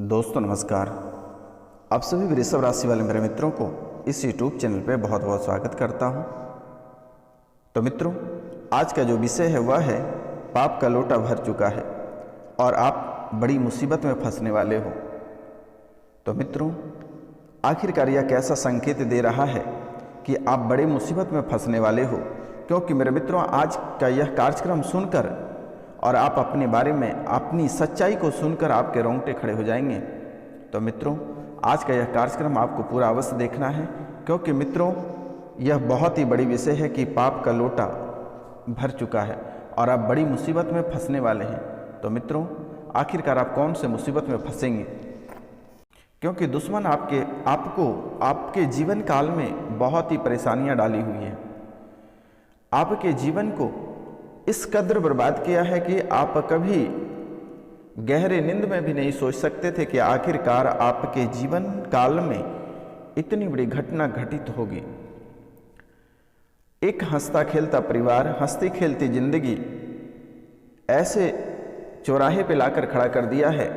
दोस्तों नमस्कार। आप सभी वृषभ राशि वाले मेरे मित्रों को इस YouTube चैनल पे बहुत बहुत स्वागत करता हूँ। तो मित्रों, आज का जो विषय है वह है पाप का लोटा भर चुका है और आप बड़ी मुसीबत में फंसने वाले हो। तो मित्रों, आखिरकार यह कैसा संकेत दे रहा है कि आप बड़ी मुसीबत में फंसने वाले हो, क्योंकि मेरे मित्रों आज का यह कार्यक्रम सुनकर और आप अपने बारे में अपनी सच्चाई को सुनकर आपके रोंगटे खड़े हो जाएंगे। तो मित्रों, आज का यह कार्यक्रम आपको पूरा अवश्य देखना है, क्योंकि मित्रों यह बहुत ही बड़ी विषय है कि पाप का लोटा भर चुका है और आप बड़ी मुसीबत में फंसने वाले हैं। तो मित्रों, आखिरकार आप कौन से मुसीबत में फंसेंगे, क्योंकि दुश्मन आपके जीवन काल में बहुत ही परेशानियां डाली हुई हैं। आपके जीवन को इस कदर बर्बाद किया है कि आप कभी गहरे नींद में भी नहीं सोच सकते थे कि आखिरकार आपके जीवन काल में इतनी बड़ी घटना घटित होगी। एक हंसता खेलता परिवार, हंसती खेलती जिंदगी ऐसे चौराहे पे लाकर खड़ा कर दिया है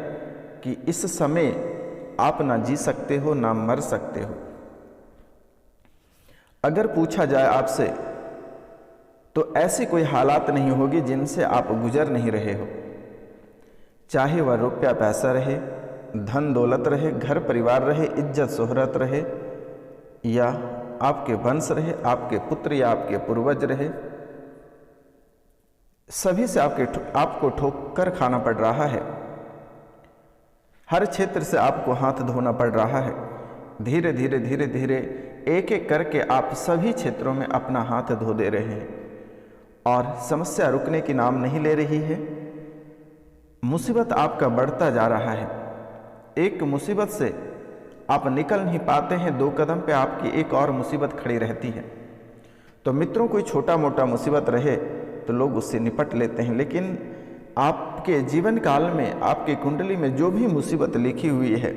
कि इस समय आप ना जी सकते हो ना मर सकते हो। अगर पूछा जाए आपसे तो ऐसी कोई हालात नहीं होगी जिनसे आप गुजर नहीं रहे हो, चाहे वह रुपया पैसा रहे, धन दौलत रहे, घर परिवार रहे, इज्जत शोहरत रहे, या आपके वंश रहे, आपके पुत्र या आपके पूर्वज रहे, सभी से आपको ठोकर खाना पड़ रहा है। हर क्षेत्र से आपको हाथ धोना पड़ रहा है। धीरे धीरे एक एक करके आप सभी क्षेत्रों में अपना हाथ धो दे रहे हैं और समस्या रुकने की नाम नहीं ले रही है। मुसीबत आपका बढ़ता जा रहा है। एक मुसीबत से आप निकल नहीं पाते हैं, दो कदम पे आपकी एक और मुसीबत खड़ी रहती है। तो मित्रों, कोई छोटा मोटा मुसीबत रहे तो लोग उससे निपट लेते हैं, लेकिन आपके जीवन काल में आपकी कुंडली में जो भी मुसीबत लिखी हुई है,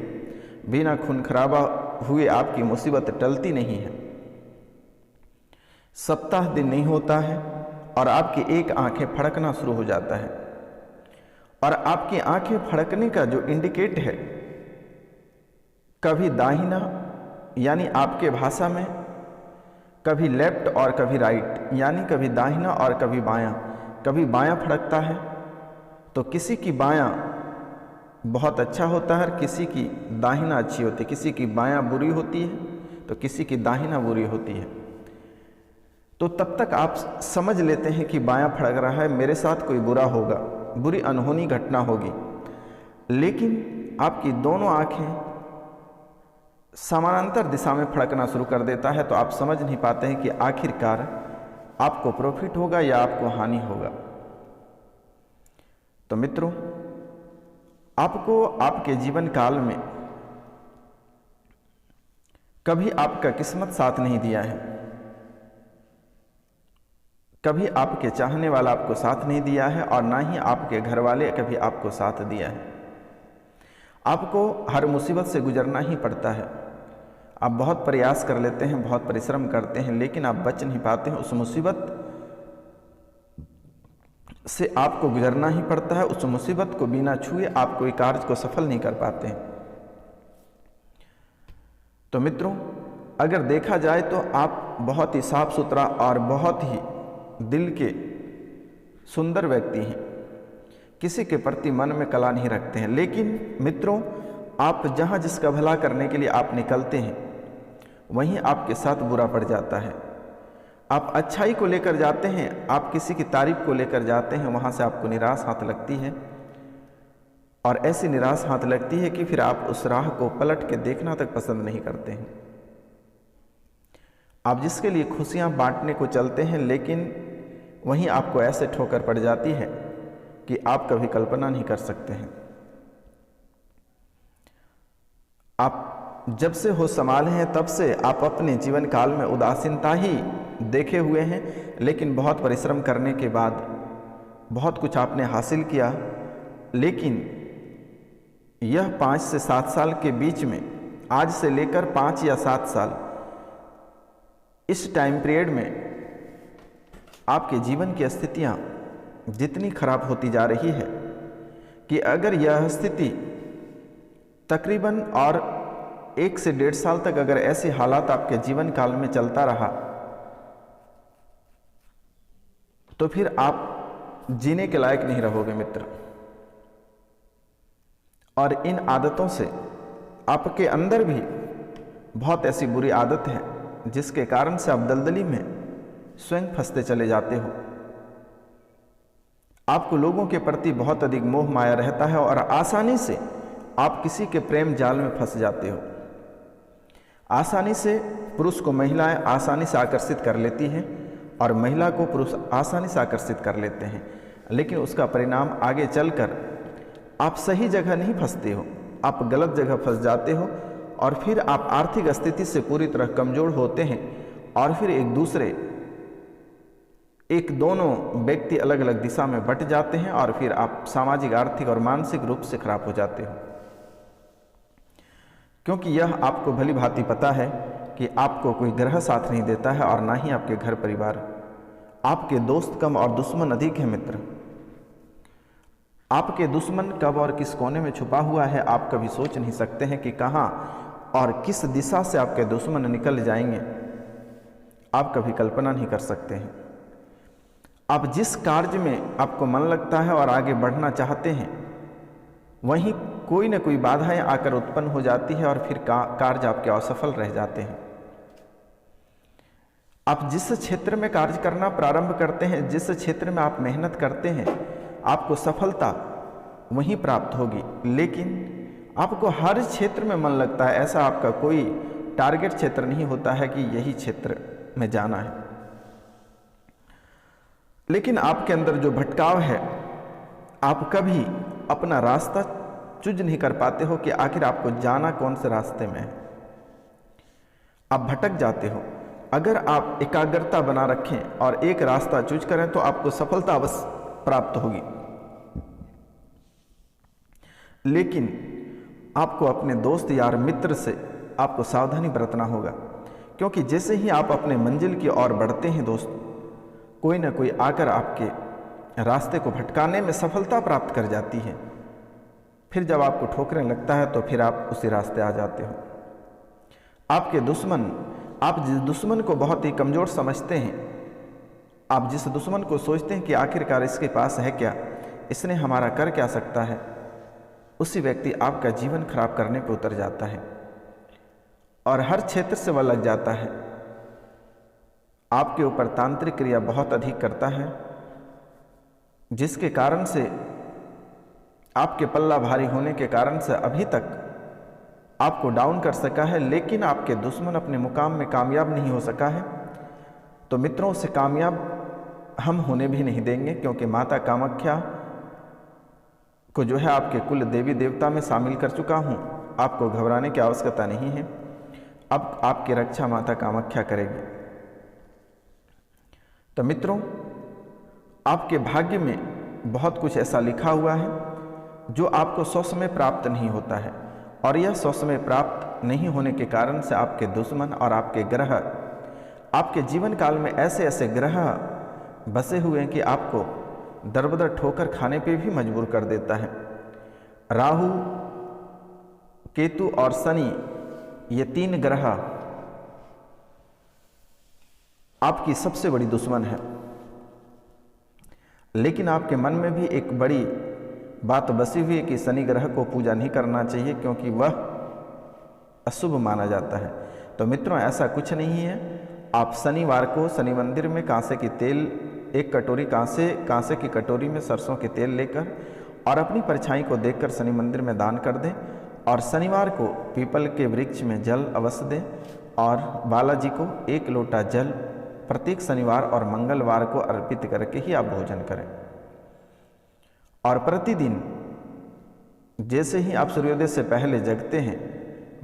बिना खून खराबा हुए आपकी मुसीबत टलती नहीं है। सप्ताह दिन नहीं होता है और आपकी एक आंखें फड़कना शुरू हो जाता है, और आपकी आंखें फड़कने का जो इंडिकेट है, कभी दाहिना यानी आपके भाषा में कभी लेफ्ट और कभी राइट, यानी कभी दाहिना और कभी बायां। कभी बायां फड़कता है तो किसी की बायां बहुत अच्छा होता है, किसी की दाहिना अच्छी होती है, किसी की बायां बुरी होती है तो किसी की दाहिना बुरी होती है। तो तब तक आप समझ लेते हैं कि बायां फड़क रहा है, मेरे साथ कोई बुरा होगा, बुरी अनहोनी घटना होगी। लेकिन आपकी दोनों आंखें समानांतर दिशा में फड़कना शुरू कर देता है, तो आप समझ नहीं पाते हैं कि आखिरकार आपको प्रॉफिट होगा या आपको हानि होगा। तो मित्रों, आपको आपके जीवन काल में कभी आपका किस्मत साथ नहीं दिया है, कभी आपके चाहने वाला आपको साथ नहीं दिया है, और ना ही आपके घर वाले कभी आपको साथ दिया है। आपको हर मुसीबत से गुजरना ही पड़ता है। आप बहुत प्रयास कर लेते हैं, बहुत परिश्रम करते हैं, लेकिन आप बच नहीं पाते हैं। उस मुसीबत से आपको गुजरना ही पड़ता है। उस मुसीबत को बिना छुए आप कोई कार्य को सफल नहीं कर पाते हैं। तो मित्रों, अगर देखा जाए तो आप बहुत ही साफ सुथरा और बहुत ही दिल के सुंदर व्यक्ति हैं, किसी के प्रति मन में कला नहीं रखते हैं। लेकिन मित्रों, आप जहां जिसका भला करने के लिए आप निकलते हैं, वहीं आपके साथ बुरा पड़ जाता है। आप अच्छाई को लेकर जाते हैं, आप किसी की तारीफ को लेकर जाते हैं, वहां से आपको निराश हाथ लगती है, और ऐसी निराश हाथ लगती है कि फिर आप उस राह को पलट के देखना तक पसंद नहीं करते हैं। आप जिसके लिए खुशियां बांटने को चलते हैं, लेकिन वहीं आपको ऐसे ठोकर पड़ जाती है कि आप कभी कल्पना नहीं कर सकते हैं। आप जब से होश संभाले हैं तब से आप अपने जीवन काल में उदासीनता ही देखे हुए हैं, लेकिन बहुत परिश्रम करने के बाद बहुत कुछ आपने हासिल किया। लेकिन यह 5 से 7 साल के बीच में, आज से लेकर 5 या 7 साल, इस टाइम पीरियड में आपके जीवन की स्थितियां जितनी खराब होती जा रही है कि अगर यह स्थिति तकरीबन और 1 से 1.5 साल तक अगर ऐसी हालात आपके जीवन काल में चलता रहा तो फिर आप जीने के लायक नहीं रहोगे मित्र। और इन आदतों से आपके अंदर भी बहुत ऐसी बुरी आदत है जिसके कारण से आप दलदली में स्वयं फंसते चले जाते हो। आपको लोगों के प्रति बहुत अधिक मोह माया रहता है और आसानी से आप किसी के प्रेम जाल में फंस जाते हो। आसानी से पुरुष को महिलाएं आसानी से आकर्षित कर लेती हैं और महिला को पुरुष आसानी से आकर्षित कर लेते हैं, लेकिन उसका परिणाम आगे चलकर आप सही जगह नहीं फंसते हो, आप गलत जगह फंस जाते हो और फिर आप आर्थिक स्थिति से पूरी तरह कमजोर होते हैं और फिर दोनों व्यक्ति अलग अलग दिशा में बट जाते हैं और फिर आप सामाजिक, आर्थिक और मानसिक रूप से खराब हो जाते हो। क्योंकि यह आपको भली भांति पता है कि आपको कोई ग्रह साथ नहीं देता है और ना ही आपके घर परिवार। आपके दोस्त कम और दुश्मन अधिक है मित्र। आपके दुश्मन कब और किस कोने में छुपा हुआ है आप कभी सोच नहीं सकते हैं कि कहाँ और किस दिशा से आपके दुश्मन निकल जाएंगे, आप कभी कल्पना नहीं कर सकते हैं। आप जिस कार्य में आपको मन लगता है और आगे बढ़ना चाहते हैं वहीं कोई न कोई बाधाएं आकर उत्पन्न हो जाती है और फिर कार्य आपके असफल रह जाते हैं। आप जिस क्षेत्र में कार्य करना प्रारंभ करते हैं, जिस क्षेत्र में आप मेहनत करते हैं, आपको सफलता वहीं प्राप्त होगी, लेकिन आपको हर क्षेत्र में मन लगता है, ऐसा आपका कोई टारगेट क्षेत्र नहीं होता है कि यही क्षेत्र में जाना है। लेकिन आपके अंदर जो भटकाव है, आप कभी अपना रास्ता चूज नहीं कर पाते हो कि आखिर आपको जाना कौन से रास्ते में है। आप भटक जाते हो। अगर आप एकाग्रता बना रखें और एक रास्ता चूज करें तो आपको सफलता अवश्य प्राप्त होगी, लेकिन आपको अपने दोस्त यार मित्र से आपको सावधानी बरतना होगा, क्योंकि जैसे ही आप अपने मंजिल की ओर बढ़ते हैं दोस्त, कोई ना कोई आकर आपके रास्ते को भटकाने में सफलता प्राप्त कर जाती है। फिर जब आपको ठोकरने लगता है तो फिर आप उसी रास्ते आ जाते हो। आपके दुश्मन, आप जिस दुश्मन को बहुत ही कमज़ोर समझते हैं, आप जिस दुश्मन को सोचते हैं कि आखिरकार इसके पास है क्या, इसने हमारा कर क्या सकता है, उसी व्यक्ति आपका जीवन खराब करने पर उतर जाता है और हर क्षेत्र से वह लग जाता है। आपके ऊपर तांत्रिक क्रिया बहुत अधिक करता है, जिसके कारण से आपके पल्ला भारी होने के कारण से अभी तक आपको डाउन कर सका है, लेकिन आपके दुश्मन अपने मुकाम में कामयाब नहीं हो सका है। तो मित्रों, से कामयाब हम होने भी नहीं देंगे, क्योंकि माता कामाख्या को जो है आपके कुल देवी देवता में शामिल कर चुका हूँ। आपको घबराने की आवश्यकता नहीं है, अब आपकी रक्षा माता कामाख्या करेगी। तो मित्रों, आपके भाग्य में बहुत कुछ ऐसा लिखा हुआ है जो आपको स्वसमय प्राप्त नहीं होता है, और यह स्वसमय प्राप्त नहीं होने के कारण से आपके दुश्मन और आपके ग्रह आपके जीवन काल में ऐसे ऐसे ग्रह बसे हुए हैं कि आपको दरबदर ठोकर खाने पे भी मजबूर कर देता है। राहु, केतु और शनि, ये 3 ग्रह आपकी सबसे बड़ी दुश्मन है। लेकिन आपके मन में भी एक बड़ी बात बसी हुई है कि शनि ग्रह को पूजा नहीं करना चाहिए, क्योंकि वह अशुभ माना जाता है। तो मित्रों, ऐसा कुछ नहीं है। आप शनिवार को शनि मंदिर में कांसे की तेल, 1 कटोरी कांसे की कटोरी में सरसों के तेल लेकर और अपनी परछाई को देखकर शनि मंदिर में दान कर दें, और शनिवार को पीपल के वृक्ष में जल अवश्य दें, और बालाजी को 1 लोटा जल प्रत्येक शनिवार और मंगलवार को अर्पित करके ही आप भोजन करें। और प्रतिदिन जैसे ही आप सूर्योदय से पहले जगते हैं,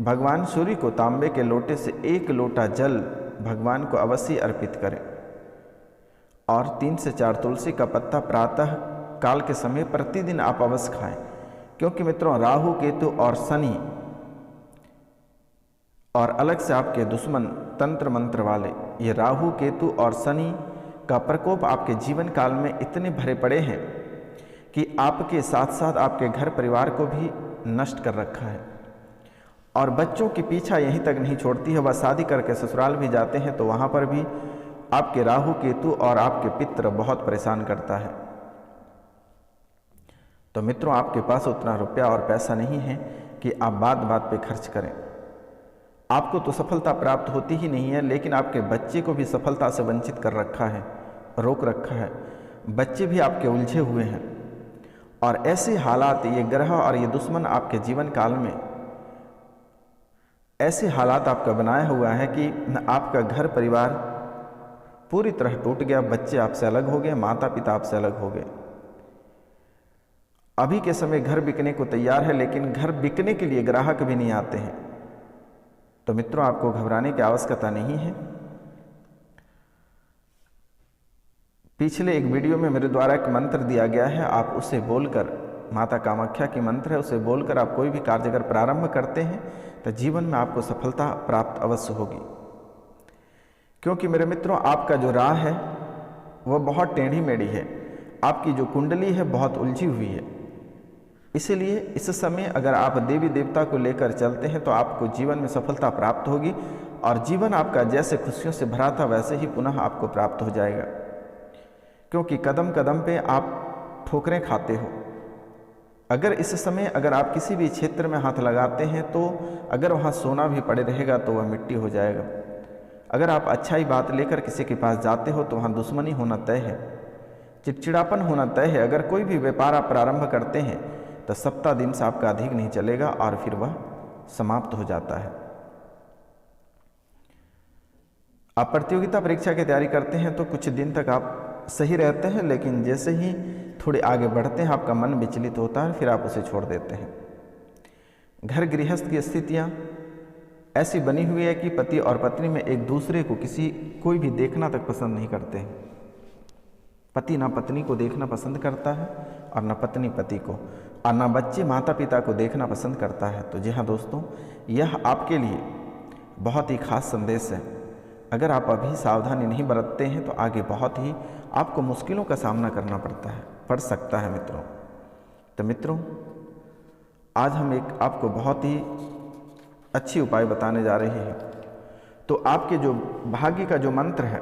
भगवान सूर्य को तांबे के लोटे से 1 लोटा जल भगवान को अवश्य अर्पित करें, और 3 से 4 तुलसी का पत्ता प्रातः काल के समय प्रतिदिन आप अवश्य खाएं। क्योंकि मित्रों, राहु, केतु और शनि और अलग से आपके दुश्मन तंत्र मंत्र वाले, ये राहु, केतु और शनि का प्रकोप आपके जीवन काल में इतने भरे पड़े हैं कि आपके साथ साथ आपके घर परिवार को भी नष्ट कर रखा है। और बच्चों की पीछा यहीं तक नहीं छोड़ती है, वह शादी करके ससुराल भी जाते हैं तो वहाँ पर भी आपके राहु केतु और आपके पित्र बहुत परेशान करता है। तो मित्रों, आपके पास उतना रुपया और पैसा नहीं है कि आप बात बात पे खर्च करें। आपको तो सफलता प्राप्त होती ही नहीं है, लेकिन आपके बच्चे को भी सफलता से वंचित कर रखा है, रोक रखा है। बच्चे भी आपके उलझे हुए हैं और ऐसे हालात, ये ग्रह और ये दुश्मन आपके जीवन काल में ऐसे हालात आपका बनाया हुआ है कि आपका घर परिवार पूरी तरह टूट गया, बच्चे आपसे अलग हो गए, माता पिता आपसे अलग हो गए। अभी के समय घर बिकने को तैयार है, लेकिन घर बिकने के लिए ग्राहक भी नहीं आते हैं। तो मित्रों, आपको घबराने की आवश्यकता नहीं है। पिछले एक वीडियो में मेरे द्वारा एक मंत्र दिया गया है, आप उसे बोलकर, माता कामाख्या की मंत्र है, उसे बोलकर आप कोई भी कार्य अगर प्रारंभ करते हैं तो जीवन में आपको सफलता प्राप्त अवश्य होगी। क्योंकि मेरे मित्रों, आपका जो राह है वह बहुत टेढ़ी मेढ़ी है, आपकी जो कुंडली है बहुत उलझी हुई है। इसीलिए इस समय अगर आप देवी देवता को लेकर चलते हैं तो आपको जीवन में सफलता प्राप्त होगी और जीवन आपका जैसे खुशियों से भरा था वैसे ही पुनः आपको प्राप्त हो जाएगा। क्योंकि कदम कदम पे आप ठोकरें खाते हो। अगर इस समय अगर आप किसी भी क्षेत्र में हाथ लगाते हैं तो अगर वहाँ सोना भी पड़े रहेगा तो वह मिट्टी हो जाएगा। अगर आप अच्छाई बात लेकर किसी के पास जाते हो तो वहाँ दुश्मनी होना तय है, चिड़चिड़ापन होना तय है। अगर कोई भी व्यापार आप प्रारंभ करते हैं तो सप्ताह दिन से आपका अधिक नहीं चलेगा और फिर वह समाप्त हो जाता है। आप प्रतियोगिता परीक्षा की तैयारी करते हैं तो कुछ दिन तक आप सही रहते हैं, लेकिन जैसे ही थोड़े आगे बढ़ते हैं आपका मन विचलित होता है, फिर आप उसे छोड़ देते हैं। घर गृहस्थ की स्थितियाँ ऐसी बनी हुई है कि पति और पत्नी में एक दूसरे को कोई भी देखना तक पसंद नहीं करते हैं। पति ना पत्नी को देखना पसंद करता है और ना पत्नी पति को, और ना बच्चे माता पिता को देखना पसंद करता है। तो जी हाँ दोस्तों, यह आपके लिए बहुत ही खास संदेश है। अगर आप अभी सावधानी नहीं बरतते हैं तो आगे बहुत ही आपको मुश्किलों का सामना करना पड़ सकता है मित्रों। तो मित्रों, आज हम एक आपको बहुत ही अच्छी उपाय बताने जा रहे हैं। तो आपके जो भाग्य का जो मंत्र है,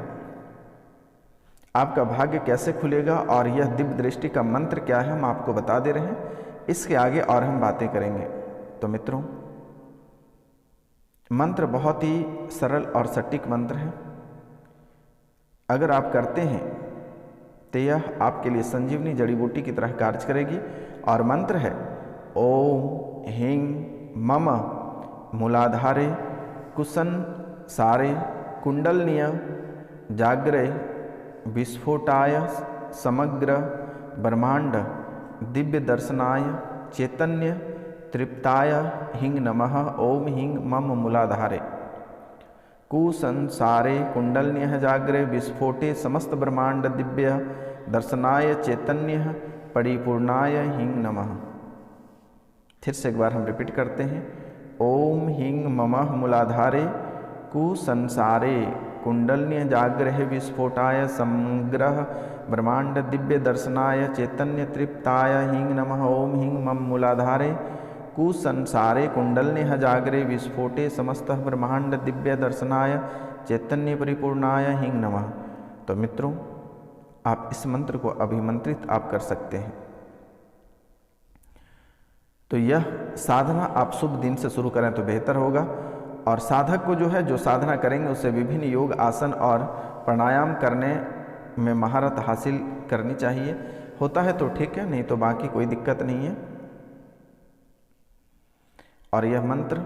आपका भाग्य कैसे खुलेगा और यह दिव्य दृष्टि का मंत्र क्या है, हम आपको बता दे रहे हैं। इसके आगे और हम बातें करेंगे। तो मित्रों, मंत्र बहुत ही सरल और सटीक मंत्र है। अगर आप करते हैं तो यह आपके लिए संजीवनी जड़ी बूटी की तरह कार्य करेगी। और मंत्र है ओम ह्रीं मम मूलाधारे कुसन सारे कुंडलनीय जाग्रे विस्फोटाय समग्र ब्रह्मांड दिव्य दर्शनाय चैतन्य तृप्ताय ह्रीं नमः। ओम ह्रीं मम मूलाधारे कुसंसारे कुंडलनीय जाग्रे विस्फोटे समस्त ब्रह्मांड दिव्य दर्शनाय चैतन्य परिपूर्णाय ह्रीं नमः। फिर से एक बार हम रिपीट करते हैं। ओम ह्रीं मम मूलाधारे कुसंसारे कुंडलनीय जाग्रह विस्फोटाय समग्र ब्रह्मांड दिव्य दर्शनाय चैतन्य तृप्ताय ह्रीं नमः। ओम ह्रीं मम मूलाधारे कुसंसारे कुंडलनीय जाग्रे विस्फोटे समस्त ब्रह्मांड दिव्य दर्शनाय चैतन्य परिपूर्णाय ह्रीं नमः। तो मित्रों, आप इस मंत्र को अभिमंत्रित आप कर सकते हैं। तो यह साधना आप शुभ दिन से शुरू करें तो बेहतर होगा। और साधक को जो साधना करेंगे उसे विभिन्न योग आसन और प्राणायाम करने में महारत हासिल करनी चाहिए। होता है तो ठीक है, नहीं तो बाकी कोई दिक्कत नहीं है। और यह मंत्र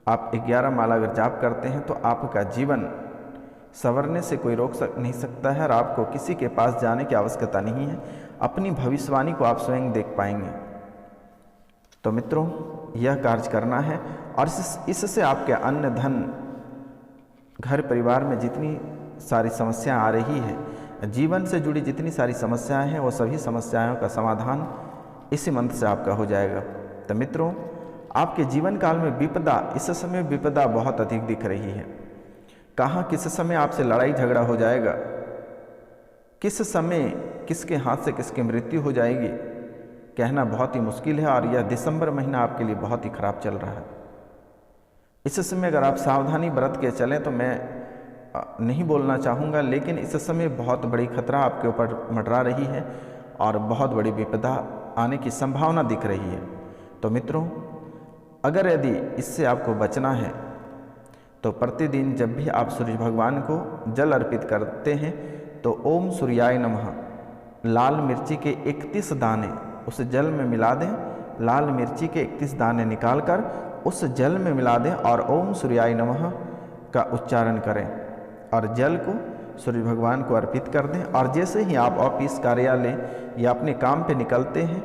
आप 11 माला अगर जाप करते हैं तो आपका जीवन संवरने से कोई रोक नहीं सकता है और आपको किसी के पास जाने की आवश्यकता नहीं है। अपनी भविष्यवाणी को आप स्वयं देख पाएंगे। तो मित्रों, यह कार्य करना है और इससे आपके अन्न धन घर परिवार में जितनी सारी समस्याएं आ रही है, जीवन से जुड़ी जितनी सारी समस्याएं हैं, वो सभी समस्याओं का समाधान इसी मंत्र से आपका हो जाएगा। तो मित्रों, आपके जीवन काल में विपदा, इस समय विपदा बहुत अधिक दिख रही है। कहाँ किस समय आपसे लड़ाई झगड़ा हो जाएगा, किस समय किसके हाथ से किसकी मृत्यु हो जाएगी, कहना बहुत ही मुश्किल है। और यह दिसंबर महीना आपके लिए बहुत ही खराब चल रहा है। इस समय अगर आप सावधानी बरत के चलें तो मैं नहीं बोलना चाहूँगा, लेकिन इस समय बहुत बड़ी खतरा आपके ऊपर मंडरा रही है और बहुत बड़ी विपदा आने की संभावना दिख रही है। तो मित्रों, अगर यदि इससे आपको बचना है तो प्रतिदिन जब भी आप सूर्य भगवान को जल अर्पित करते हैं तो ओम सूर्याय नमः लाल मिर्ची के 31 दाने उस जल में मिला दें। लाल मिर्ची के 31 दाने निकालकर उस जल में मिला दें और ओम सूर्याय नमः का उच्चारण करें और जल को सूर्य भगवान को अर्पित कर दें। और जैसे ही आप ऑफिस, कार्यालय या अपने काम पे निकलते हैं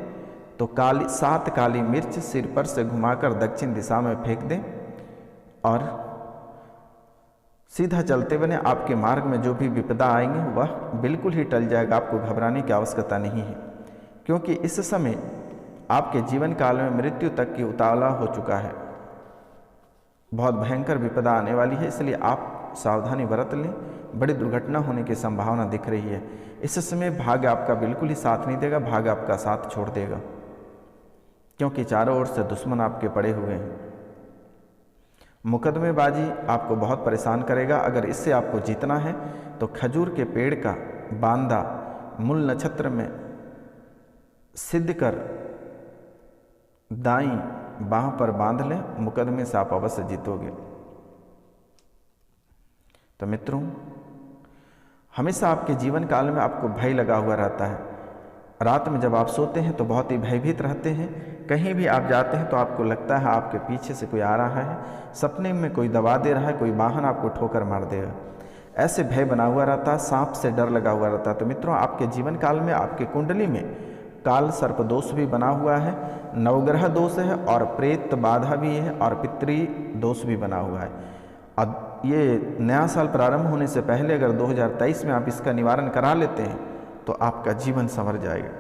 तो 7 काली मिर्च सिर पर से घुमाकर दक्षिण दिशा में फेंक दें और सीधा चलते बने। आपके मार्ग में जो भी विपदा आएंगे वह बिल्कुल ही टल जाएगा। आपको घबराने की आवश्यकता नहीं है, क्योंकि इस समय आपके जीवन काल में मृत्यु तक की उतावला हो चुका है। बहुत भयंकर विपदा आने वाली है, इसलिए आप सावधानी बरत लें। बड़ी दुर्घटना होने की संभावना दिख रही है। इस समय भाग्य आपका बिल्कुल ही साथ नहीं देगा, भाग्य आपका साथ छोड़ देगा, क्योंकि चारों ओर से दुश्मन आपके पड़े हुए हैं। मुकदमेबाजी आपको बहुत परेशान करेगा। अगर इससे आपको जीतना है तो खजूर के पेड़ का बांदा मूल नक्षत्र में सिद्ध कर दाईं बाह पर बांध लें, मुकदमे से आप अवश्य जीतोगे। तो मित्रों, हमेशा आपके जीवन काल में आपको भय लगा हुआ रहता है। रात में जब आप सोते हैं तो बहुत ही भयभीत रहते हैं। कहीं भी आप जाते हैं तो आपको लगता है आपके पीछे से कोई आ रहा है, सपने में कोई दबा दे रहा है, कोई वाहन आपको ठोकर मार देगा। ऐसे भय बना हुआ रहता है, सांप से डर लगा हुआ रहता है। तो मित्रों, आपके जीवन काल में आपके कुंडली में काल सर्प दोष भी बना हुआ है, नवग्रह दोष है और प्रेत बाधा भी है और पितृ दोष भी बना हुआ है। अब ये नया साल प्रारंभ होने से पहले अगर 2023 में आप इसका निवारण करा लेते हैं तो आपका जीवन संवर जाएगा।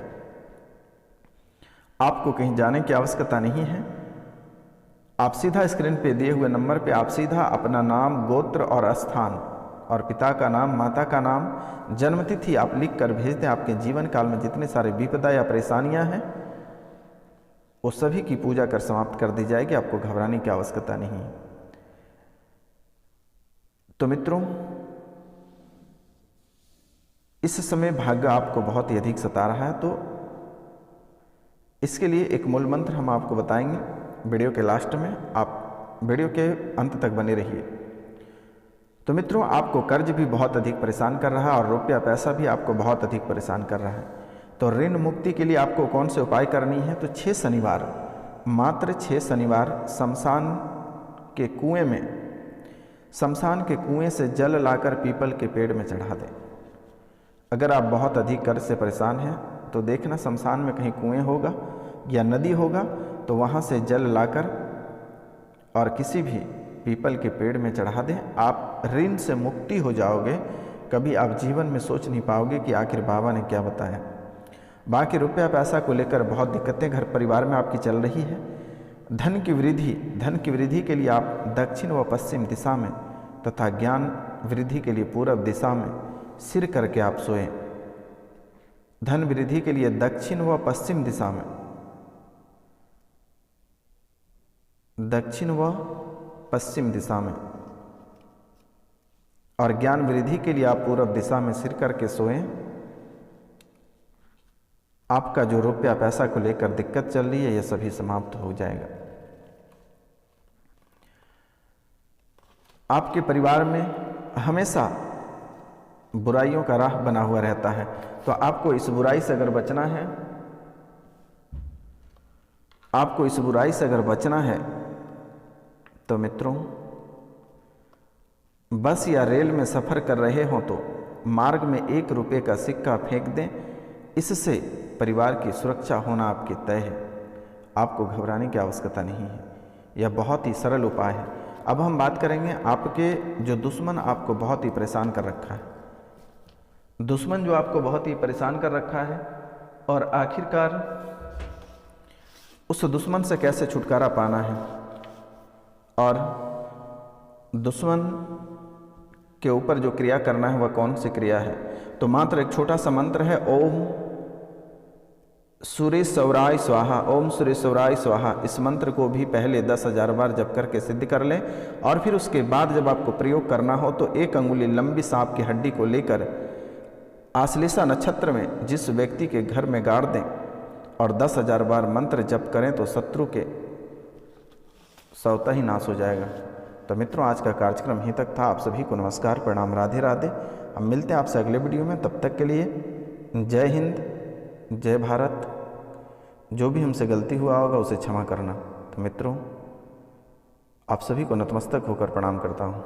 आपको कहीं जाने की आवश्यकता नहीं है। आप सीधा स्क्रीन पे दिए हुए नंबर पे आप सीधा अपना नाम, गोत्र और स्थान और पिता का नाम, माता का नाम, जन्मतिथि आप लिख कर भेज दें। आपके जीवन काल में जितने सारे विपदा या परेशानियां हैं वो सभी की पूजा कर समाप्त कर दी जाएगी। आपको घबराने की आवश्यकता नहीं है। तो मित्रों, इस समय भाग्य आपको बहुत ही अधिक सता रहा है, तो इसके लिए एक मूल मंत्र हम आपको बताएंगे वीडियो के लास्ट में। आप वीडियो के अंत तक बने रहिए। तो मित्रों, आपको कर्ज भी बहुत अधिक परेशान कर रहा है और रुपया पैसा भी आपको बहुत अधिक परेशान कर रहा है। तो ऋण मुक्ति के लिए आपको कौन से उपाय करनी है? तो 6 शनिवार, मात्र 6 शनिवार शमशान के कुएं से जल लाकर पीपल के पेड़ में चढ़ा दें। अगर आप बहुत अधिक कर्ज से परेशान हैं तो देखना शमशान में कहीं कुएं होगा या नदी होगा, तो वहाँ से जल लाकर और किसी भी पीपल के पेड़ में चढ़ा दें। आप ऋण से मुक्ति हो जाओगे। कभी आप जीवन में सोच नहीं पाओगे कि आखिर बाबा ने क्या बताया। बाकी रुपया पैसा को लेकर बहुत दिक्कतें घर परिवार में आपकी चल रही है। धन की वृद्धि के लिए आप दक्षिण व पश्चिम दिशा में तथा ज्ञान वृद्धि के लिए पूर्व दिशा में सिर करके आप सोएं। धन वृद्धि के लिए दक्षिण व पश्चिम दिशा में, दक्षिण व पश्चिम दिशा में, और ज्ञान वृद्धि के लिए आप पूर्व दिशा में सिर करके सोएं। आपका जो रुपया पैसा को लेकर दिक्कत चल रही है यह सभी समाप्त हो जाएगा। आपके परिवार में हमेशा बुराइयों का राह बना हुआ रहता है, तो आपको इस बुराई से अगर बचना है, तो मित्रों, बस या रेल में सफ़र कर रहे हो तो मार्ग में 1 रुपये का सिक्का फेंक दें। इससे परिवार की सुरक्षा होना आपके तय है। आपको घबराने की आवश्यकता नहीं है। यह बहुत ही सरल उपाय है। अब हम बात करेंगे आपके जो दुश्मन आपको बहुत ही परेशान कर रखा है। दुश्मन जो आपको बहुत ही परेशान कर रखा है और आखिरकार उस दुश्मन से कैसे छुटकारा पाना है और दुश्मन के ऊपर जो क्रिया करना है वह कौन सी क्रिया है, तो मात्र एक छोटा सा मंत्र है, ओम सूर्येश्वराय स्वाहा, ओम सूर्येश्वराय स्वाहा, इस मंत्र को भी पहले 10,000 बार जप करके सिद्ध कर लें। और फिर उसके बाद जब आपको प्रयोग करना हो तो 1 अंगुली लंबी सांप की हड्डी को लेकर आश्लेषा नक्षत्र में जिस व्यक्ति के घर में गाड़ दें और 10,000 बार मंत्र जप करें तो शत्रु के स्वतः ही नाश हो जाएगा। तो मित्रों, आज का कार्यक्रम यहीं तक था। आप सभी को नमस्कार, प्रणाम, राधे राधे। हम मिलते हैं आपसे अगले वीडियो में। तब तक के लिए जय हिंद, जय भारत। जो भी हमसे गलती हुआ होगा उसे क्षमा करना। तो मित्रों, आप सभी को नतमस्तक होकर प्रणाम करता हूँ।